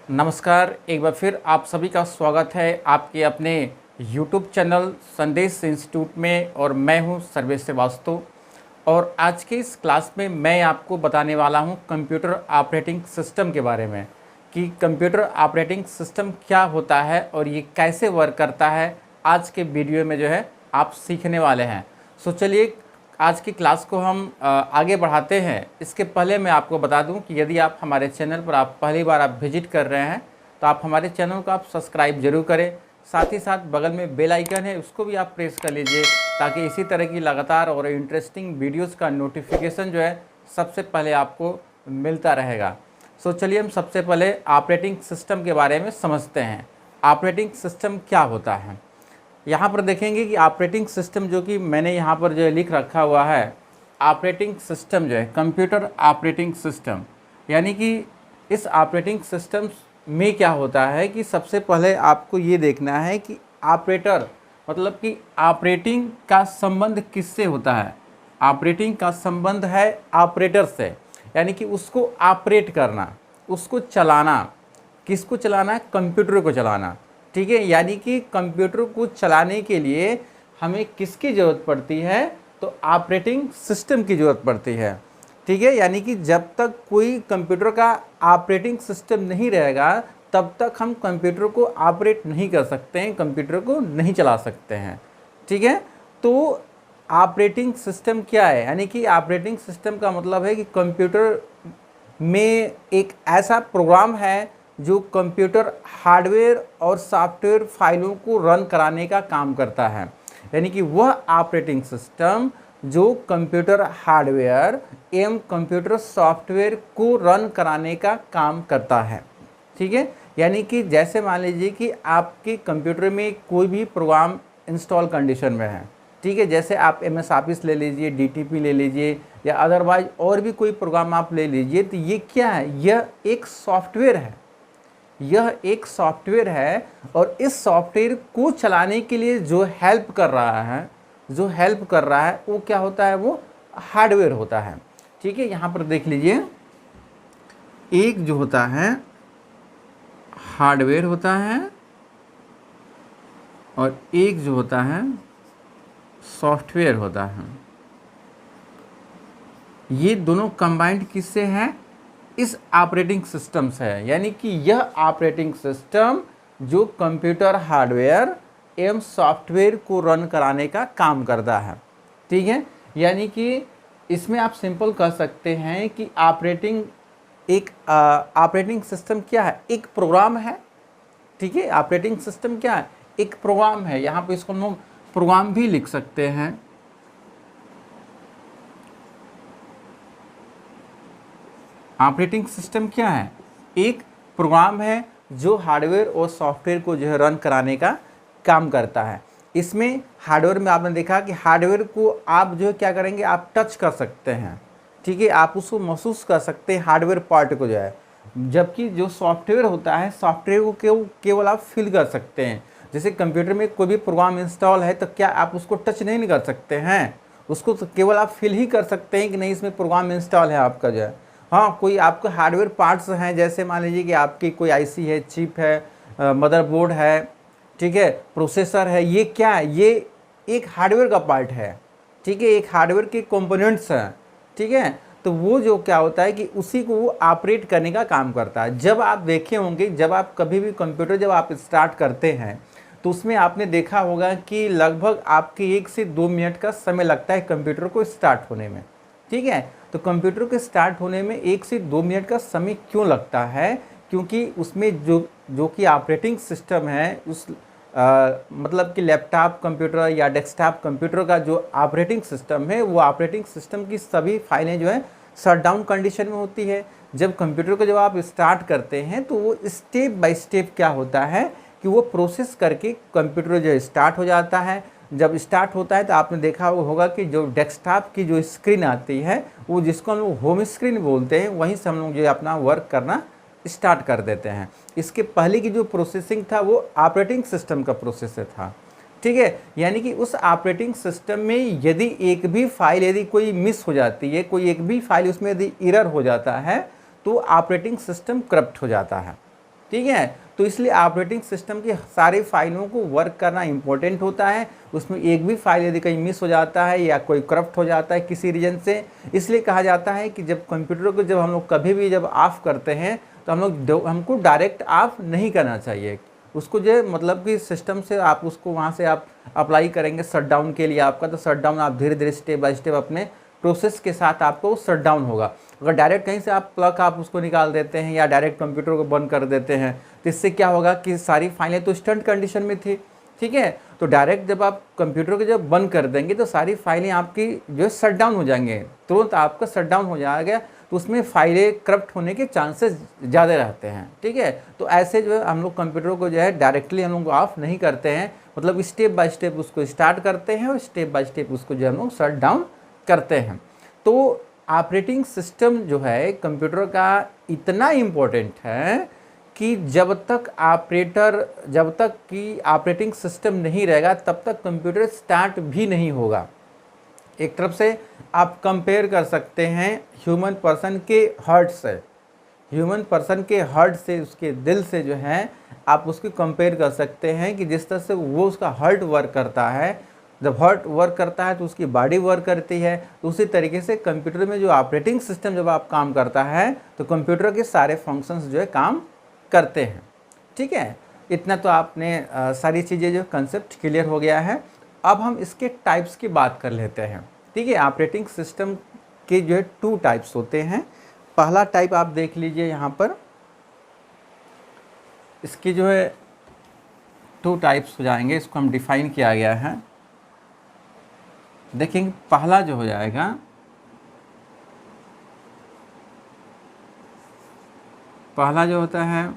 नमस्कार, एक बार फिर आप सभी का स्वागत है आपके अपने YouTube चैनल संदेश इंस्टीट्यूट में। और मैं हूं सर्वेश श्रीवास्तव। और आज के इस क्लास में मैं आपको बताने वाला हूं कंप्यूटर ऑपरेटिंग सिस्टम के बारे में कि कंप्यूटर ऑपरेटिंग सिस्टम क्या होता है और ये कैसे वर्क करता है। आज के वीडियो में जो है आप सीखने वाले हैं। सो चलिए आज की क्लास को हम आगे बढ़ाते हैं। इसके पहले मैं आपको बता दूं कि यदि आप हमारे चैनल पर पहली बार आप विजिट कर रहे हैं तो आप हमारे चैनल को आप सब्सक्राइब जरूर करें। साथ ही साथ बगल में बेल आइकन है, उसको भी आप प्रेस कर लीजिए ताकि इसी तरह की लगातार और इंटरेस्टिंग वीडियोस का नोटिफिकेशन जो है सबसे पहले आपको मिलता रहेगा। सो चलिए हम सबसे पहले ऑपरेटिंग सिस्टम के बारे में समझते हैं। ऑपरेटिंग सिस्टम क्या होता है, यहाँ पर देखेंगे कि ऑपरेटिंग सिस्टम जो कि मैंने यहाँ पर जो लिख रखा हुआ है, ऑपरेटिंग सिस्टम जो है कंप्यूटर ऑपरेटिंग सिस्टम, यानी कि इस ऑपरेटिंग सिस्टम में क्या होता है कि सबसे पहले आपको ये देखना है कि ऑपरेटर मतलब कि ऑपरेटिंग का संबंध किससे होता है। ऑपरेटिंग का संबंध है ऑपरेटर से, यानी कि उसको ऑपरेट करना, उसको चलाना। किसको चलाना है? कंप्यूटर को चलाना। ठीक है, यानी कि कंप्यूटर को चलाने के लिए हमें किसकी ज़रूरत पड़ती है? तो ऑपरेटिंग सिस्टम की ज़रूरत पड़ती है। ठीक है, यानी कि जब तक कोई कंप्यूटर का ऑपरेटिंग सिस्टम नहीं रहेगा तब तक हम कंप्यूटर को ऑपरेट नहीं कर सकते हैं, कंप्यूटर को नहीं चला सकते हैं। ठीक है, तो ऑपरेटिंग सिस्टम क्या है? यानी कि ऑपरेटिंग सिस्टम का मतलब है कि कंप्यूटर में एक ऐसा प्रोग्राम है जो कंप्यूटर हार्डवेयर और सॉफ्टवेयर फाइलों को रन कराने का काम करता है। यानी कि वह ऑपरेटिंग सिस्टम जो कंप्यूटर हार्डवेयर एवं कंप्यूटर सॉफ्टवेयर को रन कराने का काम करता है। ठीक है, यानी कि जैसे मान लीजिए कि आपके कंप्यूटर में कोई भी प्रोग्राम इंस्टॉल कंडीशन में है। ठीक है, जैसे आप MS ऑफिस ले लीजिए, DTP ले लीजिए या अदरवाइज और भी कोई प्रोग्राम आप ले लीजिए, तो ये क्या है? यह एक सॉफ्टवेयर है। यह एक सॉफ्टवेयर है और इस सॉफ्टवेयर को चलाने के लिए जो हेल्प कर रहा है वो क्या होता है? वो हार्डवेयर होता है। ठीक है, यहाँ पर देख लीजिए, एक जो होता है हार्डवेयर होता है और एक जो होता है सॉफ्टवेयर होता है। ये दोनों कंबाइंड किससे हैं? इस ऑपरेटिंग सिस्टम से है। यानी कि यह ऑपरेटिंग सिस्टम जो कंप्यूटर हार्डवेयर एवं सॉफ्टवेयर को रन कराने का काम करता है। ठीक है, यानी कि इसमें आप सिंपल कह सकते हैं कि ऑपरेटिंग सिस्टम क्या है? एक प्रोग्राम है। ठीक है, ऑपरेटिंग सिस्टम क्या है? एक प्रोग्राम है। यहाँ पे इसको हम प्रोग्राम भी लिख सकते हैं। ऑपरेटिंग सिस्टम क्या है? एक प्रोग्राम है जो हार्डवेयर और सॉफ्टवेयर को जो है रन कराने का काम करता है। इसमें हार्डवेयर में आपने देखा कि हार्डवेयर को आप जो है क्या करेंगे? आप टच कर सकते हैं। ठीक है, आप उसको महसूस कर सकते हैं हार्डवेयर पार्ट को जो है। जबकि जो सॉफ्टवेयर होता है, सॉफ्टवेयर को केवल आप फील कर सकते हैं। जैसे कंप्यूटर में कोई भी प्रोग्राम इंस्टॉल है तो क्या आप उसको टच नहीं कर सकते हैं? उसको तो केवल आप फील ही कर सकते हैं कि नहीं इसमें प्रोग्राम इंस्टॉल है आपका जो है। हाँ, कोई आपके हार्डवेयर पार्ट्स हैं, जैसे मान लीजिए कि आपकी कोई IC है, चिप है, मदरबोर्ड है, ठीक है, प्रोसेसर है। ये क्या है? ये एक हार्डवेयर का पार्ट है। ठीक है, एक हार्डवेयर के कंपोनेंट्स हैं। ठीक है, तो वो जो क्या होता है कि उसी को वो ऑपरेट करने का काम करता है। जब आप देखे होंगे, जब आप कभी भी कंप्यूटर जब आप स्टार्ट करते हैं तो उसमें आपने देखा होगा कि लगभग आपके 1 से 2 मिनट का समय लगता है कंप्यूटर को स्टार्ट होने में। ठीक है, तो कंप्यूटर के स्टार्ट होने में 1 से 2 मिनट का समय क्यों लगता है? क्योंकि उसमें जो कि ऑपरेटिंग सिस्टम है, उस मतलब कि लैपटॉप कंप्यूटर या डेस्कटॉप कंप्यूटर का जो ऑपरेटिंग सिस्टम है, वो ऑपरेटिंग सिस्टम की सभी फाइलें जो है शट डाउन कंडीशन में होती है। जब कंप्यूटर को जब आप स्टार्ट करते हैं तो वो स्टेप बाय स्टेप क्या होता है कि वो प्रोसेस करके कंप्यूटर जो स्टार्ट हो जाता है। जब स्टार्ट होता है तो आपने देखा होगा कि जो डेस्कटॉप की जो स्क्रीन आती है, वो जिसको हम लोग होम स्क्रीन बोलते हैं, वहीं से हम लोग जो अपना वर्क करना स्टार्ट कर देते हैं। इसके पहले की जो प्रोसेसिंग था वो ऑपरेटिंग सिस्टम का प्रोसेसर था। ठीक है, यानी कि उस ऑपरेटिंग सिस्टम में यदि एक भी फाइल यदि कोई मिस हो जाती है, कोई एक भी फाइल उसमें यदि एरर हो जाता है तो ऑपरेटिंग सिस्टम करप्ट हो जाता है। ठीक है। तो इसलिए ऑपरेटिंग सिस्टम की सारी फाइलों को वर्क करना इंपॉर्टेंट होता है। उसमें एक भी फाइल यदि कहीं मिस हो जाता है या कोई करप्ट हो जाता है किसी रीजन से, इसलिए कहा जाता है कि जब कंप्यूटर को जब हम लोग कभी भी जब ऑफ करते हैं तो हमको डायरेक्ट ऑफ नहीं करना चाहिए। उसको जो मतलब कि सिस्टम से आप उसको वहाँ से आप अप्लाई करेंगे शटडाउन के लिए आपका, तो शटडाउन आप धीरे धीरे स्टेप बाय स्टेप अपने प्रोसेस के साथ आपको शटडाउन होगा। अगर डायरेक्ट कहीं से आप प्लग आप उसको निकाल देते हैं या डायरेक्ट कंप्यूटर को बंद कर देते हैं तो इससे क्या होगा कि सारी फाइलें तो स्टंट कंडीशन में थी, ठीक है। तो डायरेक्ट जब आप कंप्यूटर को जब बंद कर देंगे तो सारी फाइलें आपकी जो है शटडाउन हो जाएंगे, तुरंत आपका शटडाउन हो जाएगा, तो उसमें फाइलें करप्ट होने के चांसेस ज़्यादा रहते हैं, ठीक है। तो ऐसे जो है हम लोग कंप्यूटर को जो है डायरेक्टली हम लोग ऑफ नहीं करते हैं, मतलब स्टेप बाय स्टेप उसको स्टार्ट करते हैं और स्टेप बाय स्टेप उसको जो हम लोग शट डाउन करते हैं। तो ऑपरेटिंग सिस्टम जो है कंप्यूटर का इतना इम्पोर्टेंट है कि जब तक कि ऑपरेटिंग सिस्टम नहीं रहेगा तब तक कंप्यूटर स्टार्ट भी नहीं होगा। एक तरफ से आप कंपेयर कर सकते हैं ह्यूमन पर्सन के हार्ट से, ह्यूमन पर्सन के हार्ट से, उसके दिल से जो है आप उसकी कंपेयर कर सकते हैं कि जिस तरह से वो उसका हार्ट वर्क करता है, जब हार्ट वर्क करता है तो उसकी बॉडी वर्क करती है, तो उसी तरीके से कंप्यूटर में जो ऑपरेटिंग सिस्टम जब आप काम करता है तो कंप्यूटर के सारे फंक्शंस जो है काम करते हैं, ठीक है। इतना तो आपने सारी चीज़ें जो कंसेप्ट क्लियर हो गया है। अब हम इसके टाइप्स की बात कर लेते हैं, ठीक है। ऑपरेटिंग सिस्टम के जो है 2 टाइप्स होते हैं। पहला टाइप आप देख लीजिए यहाँ पर, इसकी जो है 2 टाइप्स हो जाएंगे, इसको हम डिफाइन किया गया है। देखेंगे पहला जो हो जाएगा पहला जो होता है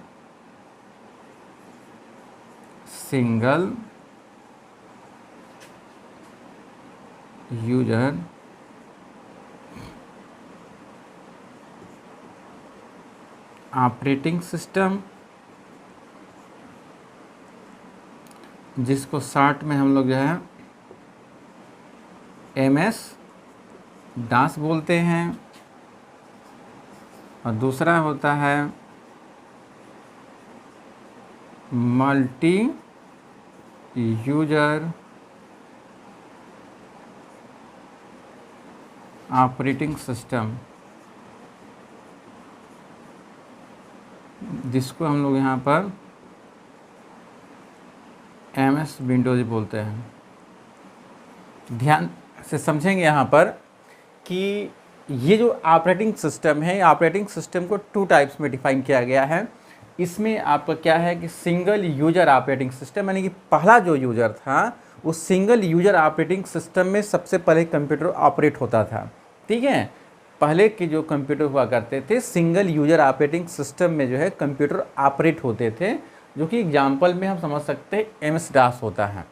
सिंगल यूजर ऑपरेटिंग सिस्टम, जिसको शॉर्ट में हम लोग जो है MS DOS बोलते हैं, और दूसरा होता है मल्टी यूजर ऑपरेटिंग सिस्टम, जिसको हम लोग यहाँ पर MS विंडोज बोलते हैं। ध्यान से समझेंगे यहाँ पर कि ये जो ऑपरेटिंग सिस्टम है, ऑपरेटिंग सिस्टम को 2 टाइप्स में डिफाइन किया गया है। इसमें आपका क्या है कि सिंगल यूजर ऑपरेटिंग सिस्टम, यानी कि पहला जो यूजर था वो सिंगल यूजर ऑपरेटिंग सिस्टम में सबसे पहले कंप्यूटर ऑपरेट होता था, ठीक है। पहले के जो कंप्यूटर हुआ करते थे सिंगल यूजर ऑपरेटिंग सिस्टम में जो है कंप्यूटर ऑपरेट होते थे, जो कि एग्जाम्पल में हम समझ सकते हैं MS DOS होता है,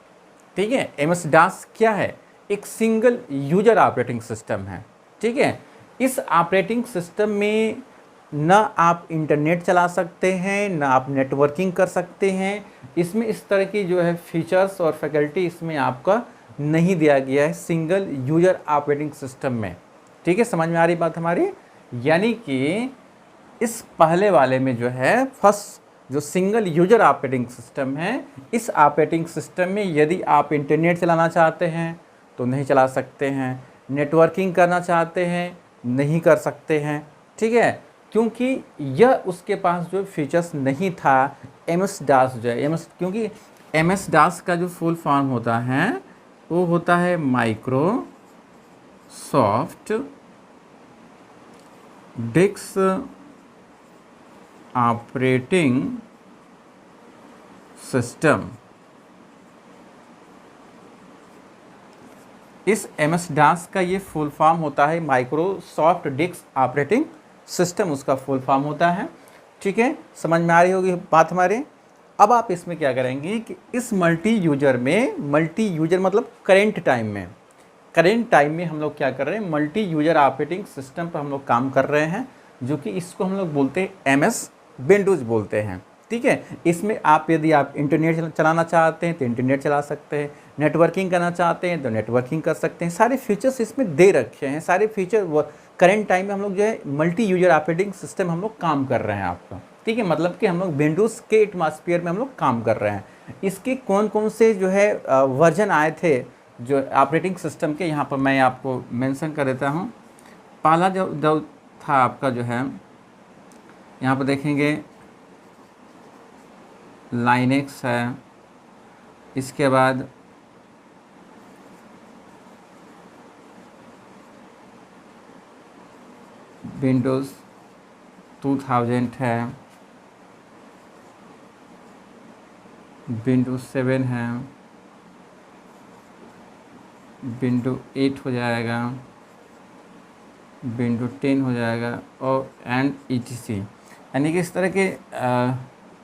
ठीक है। MS DOS क्या है? एक सिंगल यूजर ऑपरेटिंग सिस्टम है, ठीक है। इस ऑपरेटिंग सिस्टम में न आप इंटरनेट चला सकते हैं, न आप नेटवर्किंग कर सकते हैं। इसमें इस तरह की जो है फीचर्स और फैकल्टी इसमें आपका नहीं दिया गया है सिंगल यूजर ऑपरेटिंग सिस्टम में, ठीक है। समझ में आ रही बात हमारी? यानी कि इस पहले वाले में जो है फर्स्ट जो सिंगल यूजर ऑपरेटिंग सिस्टम है, इस ऑपरेटिंग सिस्टम में यदि आप इंटरनेट चलाना चाहते हैं तो नहीं चला सकते हैं, नेटवर्किंग करना चाहते हैं नहीं कर सकते हैं, ठीक है, क्योंकि यह उसके पास जो फीचर्स नहीं था। MS DOS जो है क्योंकि MS DOS का जो फुल फॉर्म होता है वो होता है माइक्रोसॉफ्ट डिस्क ऑपरेटिंग सिस्टम। इस MS DOS का ये फुल फॉर्म होता है माइक्रोसॉफ्ट डिस्क ऑपरेटिंग सिस्टम, उसका फुल फॉर्म होता है, ठीक है। समझ में आ रही होगी बात हमारे। अब आप इसमें क्या करेंगे कि इस मल्टी यूजर मतलब करेंट टाइम में हम लोग क्या कर रहे हैं, मल्टी यूजर ऑपरेटिंग सिस्टम पर हम लोग काम कर रहे हैं, जो कि इसको हम लोग बोलते हैं MS विंडोज बोलते हैं, ठीक है। इसमें आप यदि आप इंटरनेट चलाना चाहते हैं तो इंटरनेट चला सकते हैं, नेटवर्किंग करना चाहते हैं तो नेटवर्किंग कर सकते हैं। सारे फीचर्स इसमें दे रखे हैं, सारे फीचर वो करेंट टाइम में हम लोग जो है मल्टी यूजर ऑपरेटिंग सिस्टम हम लोग काम कर रहे हैं आपका, ठीक है, मतलब कि हम लोग विंडोज़ के एटमॉस्फेयर में हम लोग काम कर रहे हैं। इसके कौन कौन से जो है वर्जन आए थे जो ऑपरेटिंग सिस्टम के, यहाँ पर मैं आपको मेंशन कर देता हूँ। पहला जो था आपका जो है, यहाँ पर देखेंगे लाइनेक्स है, इसके बाद विंडोज़ 2000 है, विंडोज़ 7 है, विंडो 8 हो जाएगा, विंडो 10 हो जाएगा और एंड ETC, यानी कि इस तरह के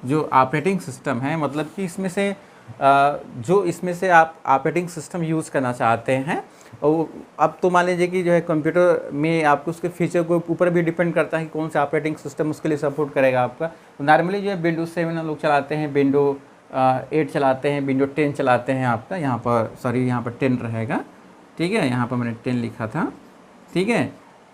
जो ऑपरेटिंग सिस्टम है, मतलब कि इसमें से जो इसमें से आप ऑपरेटिंग सिस्टम यूज़ करना चाहते हैं, और अब तो मान लीजिए कि जो है कंप्यूटर में आपको उसके फीचर के ऊपर भी डिपेंड करता है कि कौन सा ऑपरेटिंग सिस्टम उसके लिए सपोर्ट करेगा आपका। तो नॉर्मली जो है विंडो 7 हम लोग चलाते हैं, विंडो 8 चलाते हैं, विंडो 10 चलाते हैं आपका। यहाँ पर सॉरी, यहाँ पर 10 रहेगा, ठीक है, यहाँ पर मैंने 10 लिखा था, ठीक है।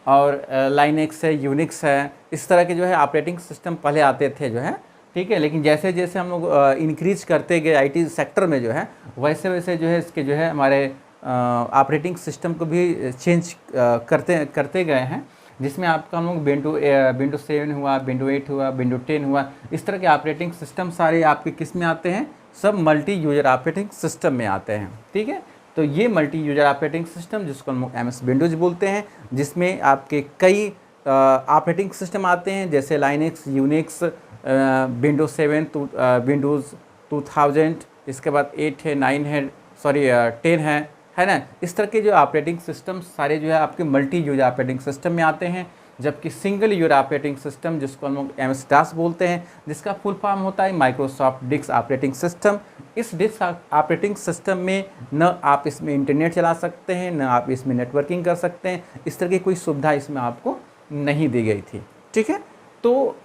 और लाइनेक्स है, यूनिक्स है, इस तरह के जो है ऑपरेटिंग सिस्टम पहले आते थे जो है, ठीक है। लेकिन जैसे जैसे हम लोग इंक्रीज करते गए IT सेक्टर में जो है, वैसे वैसे जो है इसके जो है हमारे ऑपरेटिंग सिस्टम को भी चेंज करते गए हैं, जिसमें आपका हम लोग विंडो 7 हुआ, विंडो 8 हुआ, विंडो 10 हुआ, इस तरह के ऑपरेटिंग सिस्टम सारे आपके किस में आते हैं, सब मल्टी यूजर ऑपरेटिंग सिस्टम में आते हैं, ठीक है। तो ये मल्टी यूजर ऑपरेटिंग सिस्टम जिसको हम लोग MS विंडोज़ बोलते हैं, जिसमें आपके कई ऑपरेटिंग सिस्टम आते हैं, जैसे लाइनेक्स, यूनिक्स, विंडो 7 तो विंडोज़ 2000, इसके बाद 8 है, 9 है, सॉरी 10 है ना। इस तरह के जो ऑपरेटिंग सिस्टम सारे जो है आपके मल्टी यूजर ऑपरेटिंग सिस्टम में आते हैं, जबकि सिंगल यूजर ऑपरेटिंग सिस्टम जिसको हम लोग MS DOS बोलते हैं, जिसका फुल फॉर्म होता है माइक्रोसॉफ्ट डिस्क ऑपरेटिंग सिस्टम। इस डिस्क ऑपरेटिंग सिस्टम में न आप इसमें इंटरनेट चला सकते हैं, न आप इसमें नेटवर्किंग कर सकते हैं, इस तरह की कोई सुविधा इसमें आपको नहीं दी गई थी, ठीक है। तो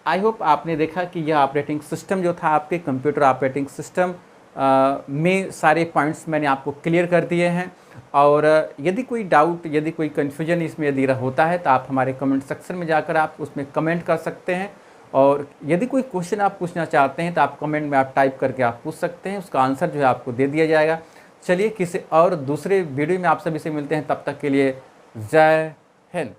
आई होप आपने देखा कि यह ऑपरेटिंग सिस्टम जो था आपके कंप्यूटर ऑपरेटिंग सिस्टम में सारे पॉइंट्स मैंने आपको क्लियर कर दिए हैं। और यदि कोई डाउट, यदि कोई कन्फ्यूजन इसमें यदि होता है तो आप हमारे कमेंट सेक्शन में जाकर आप उसमें कमेंट कर सकते हैं, और यदि कोई क्वेश्चन आप पूछना चाहते हैं तो आप कमेंट में आप टाइप करके आप पूछ सकते हैं, उसका आंसर जो है आपको दे दिया जाएगा। चलिए किसी और दूसरे वीडियो में आप सभी से मिलते हैं, तब तक के लिए जय हिंद।